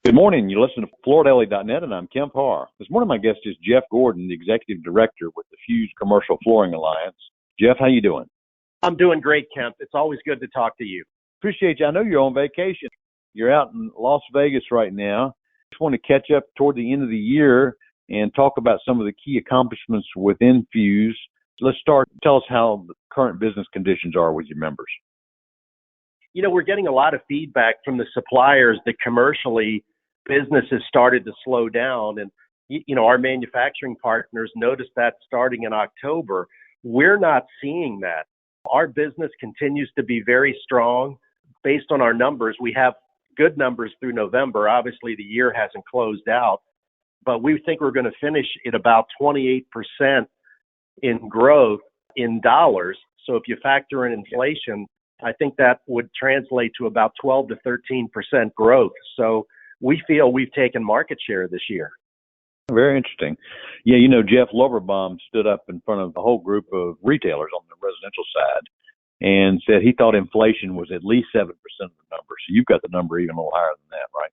Good morning. You listen to FloorDaily.net, and I'm Kemp Harr. This morning, my guest is Geoff Gordon, the Executive Director with the Fuse Commercial Flooring Alliance. Geoff, how you doing? I'm doing great, Kemp. It's always good to talk to you. Appreciate you. I know you're on vacation. You're out in Las Vegas right now. Just want to catch up toward the end of the year and talk about some of the key accomplishments within Fuse. Let's start. Tell us how the current business conditions are with your members. You know, we're getting a lot of feedback from the suppliers that commercially business has started to slow down. And, our manufacturing partners noticed that starting in October. We're not seeing that. Our business continues to be very strong. Based on our numbers, we have good numbers through November. Obviously, the year hasn't closed out, but we think we're going to finish at about 28% in growth in dollars. So if you factor in inflation, I think that would translate to about 12 to 13% growth. So we feel we've taken market share this year. Very interesting. Yeah, Jeff Loverbaum stood up in front of a whole group of retailers on the residential side and said he thought inflation was at least 7% of the number. So you've got the number even a little higher than that, right?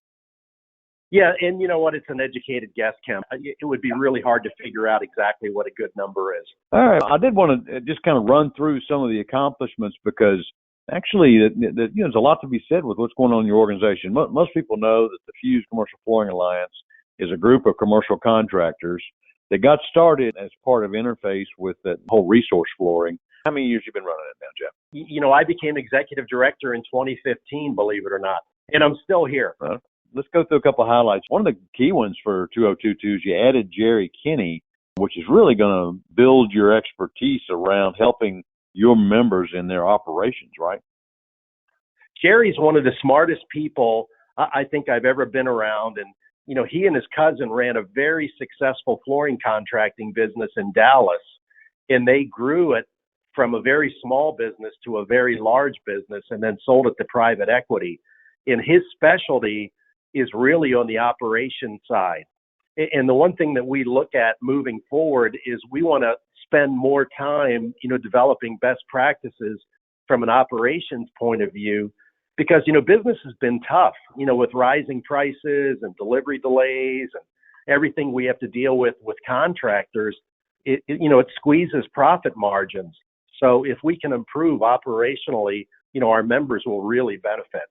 Yeah, and you know what? It's an educated guess, Kemp. It would be really hard to figure out exactly what a good number is. All right. I did want to just kind of run through some of the accomplishments because actually, there's a lot to be said with what's going on in your organization. Most people know that the Fuse Commercial Flooring Alliance is a group of commercial contractors that got started as part of interface with that whole resource flooring. How many years have you been running it now, Jeff? I became executive director in 2015, believe it or not, and I'm still here. Let's go through a couple of highlights. One of the key ones for 2022 is you added Jerry Kinney, which is really going to build your expertise around helping your members in their operations, right? Jerry's one of the smartest people I think I've ever been around. And, he and his cousin ran a very successful flooring contracting business in Dallas, and they grew it from a very small business to a very large business and then sold it to private equity. And his specialty is really on the operation side. And the one thing that we look at moving forward is we want to spend more time, developing best practices from an operations point of view, because, business has been tough, with rising prices and delivery delays and everything we have to deal with contractors. It squeezes profit margins. So if we can improve operationally, our members will really benefit.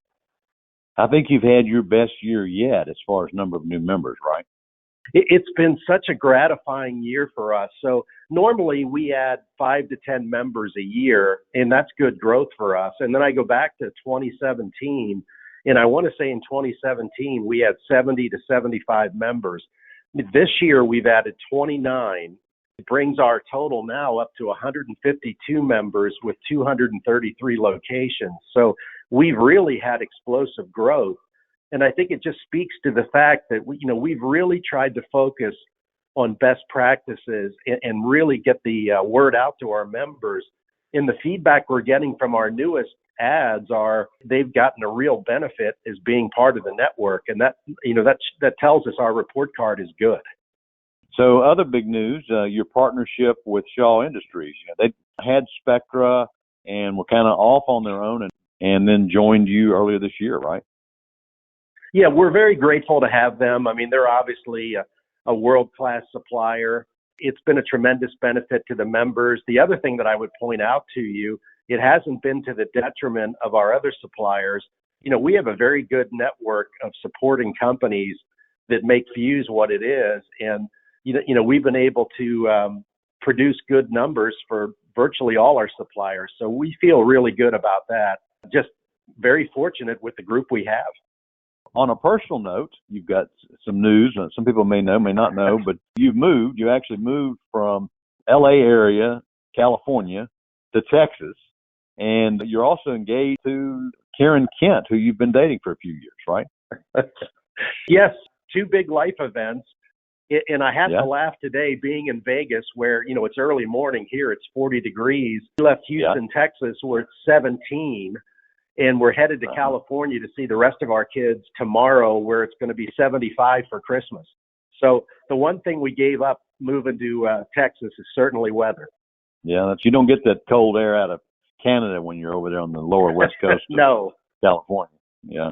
I think you've had your best year yet as far as number of new members, right? It's been such a gratifying year for us. So normally we add 5 to 10 members a year, and that's good growth for us. And then I go back to 2017, and I want to say in 2017 we had 70 to 75 members. This year we've added 29. It brings our total now up to 152 members with 233 locations. So we've really had explosive growth. And I think it just speaks to the fact that we've really tried to focus on best practices and really get the word out to our members. And the feedback we're getting from our newest ads are they've gotten a real benefit as being part of the network, and that tells us our report card is good. So other big news, your partnership with Shaw Industries. They had Spectra and were kind of off on their own and then joined you earlier this year, right? Yeah, we're very grateful to have them. I mean, they're obviously a world-class supplier. It's been a tremendous benefit to the members. The other thing that I would point out to you, it hasn't been to the detriment of our other suppliers. We have a very good network of supporting companies that make Fuse what it is. And, we've been able to produce good numbers for virtually all our suppliers. So we feel really good about that. Just very fortunate with the group we have. On a personal note, you've got some news. Some people may know, may not know, but you actually moved from LA area, California, to Texas. And you're also engaged to Karen Kent, who you've been dating for a few years, right? Yes, 2 big life events. And I have to laugh today being in Vegas where, it's early morning here. It's 40 degrees. We left Houston, Texas, where it's 17. And we're headed to California to see the rest of our kids tomorrow, where it's going to be 75 for Christmas. So the one thing we gave up moving to Texas is certainly weather. Yeah, you don't get that cold air out of Canada when you're over there on the lower west coast No. of California. Yeah.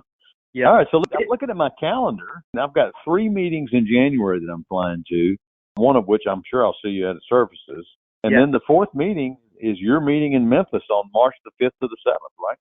Yeah. All right, so I'm looking at my calendar, and I've got 3 meetings in January that I'm flying to, one of which I'm sure I'll see you at Services. And Yeah. then the fourth meeting is your meeting in Memphis on March the 5th to the 7th, right?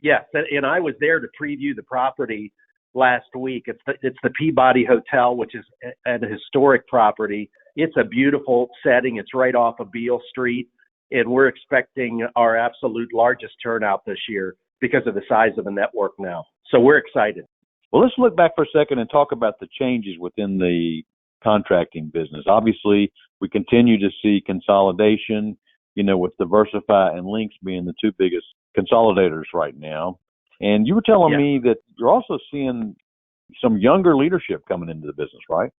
Yes, and I was there to preview the property last week. It's the Peabody Hotel, which is a historic property. It's a beautiful setting. It's right off of Beale Street, and we're expecting our absolute largest turnout this year because of the size of the network now. So we're excited. Well, let's look back for a second and talk about the changes within the contracting business. Obviously, we continue to see consolidation, with Diversify and Links being the two biggest consolidators right now. And you were telling me that you're also seeing some younger leadership coming into the business, right?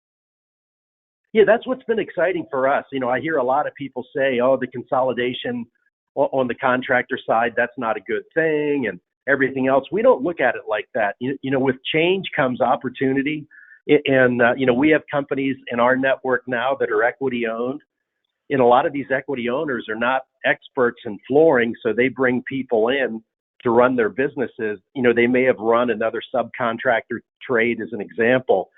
Yeah, that's what's been exciting for us. I hear a lot of people say, oh, the consolidation on the contractor side, that's not a good thing, and everything else. We don't look at it like that. With change comes opportunity. And, we have companies in our network now that are equity owned. And a lot of these equity owners are not experts in flooring, so they bring people in to run their businesses. They may have run another subcontractor trade as an example,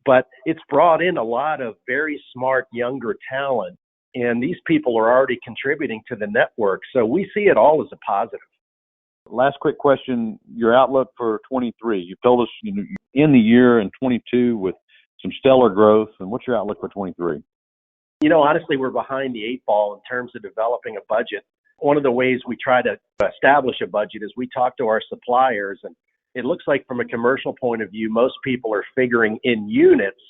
but it's brought in a lot of very smart younger talent. And these people are already contributing to the network. So we see it all as a positive. Last quick question, your outlook for 23. You told us you end the year in 22 with some stellar growth. And what's your outlook for 23? Honestly, we're behind the 8 ball in terms of developing a budget. One of the ways we try to establish a budget is we talk to our suppliers, and it looks like from a commercial point of view, most people are figuring in units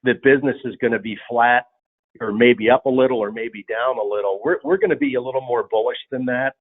that business is going to be flat or maybe up a little or maybe down a little. We're going to be a little more bullish than that.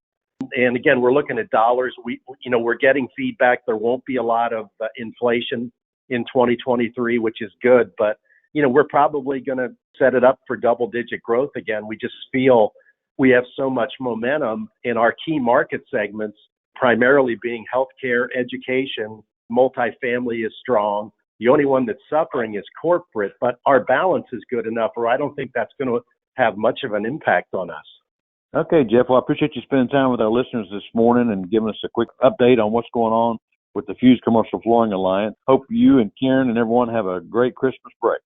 And again, we're looking at dollars. We're getting feedback. There won't be a lot of inflation in 2023, which is good, but we're probably going to set it up for double-digit growth again. We just feel we have so much momentum in our key market segments, primarily being healthcare, education, multifamily is strong. The only one that's suffering is corporate, but our balance is good enough, or I don't think that's going to have much of an impact on us. Okay, Geoff. Well, I appreciate you spending time with our listeners this morning and giving us a quick update on what's going on with the Fuse Commercial Flooring Alliance. Hope you and Karen and everyone have a great Christmas break.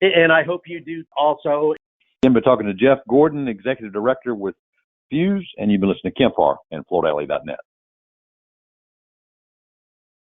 And I hope you do also. I've been talking to Geoff Gordon, Executive Director with Fuse, and you've been listening to Kemp Harr and FloorDaily.net.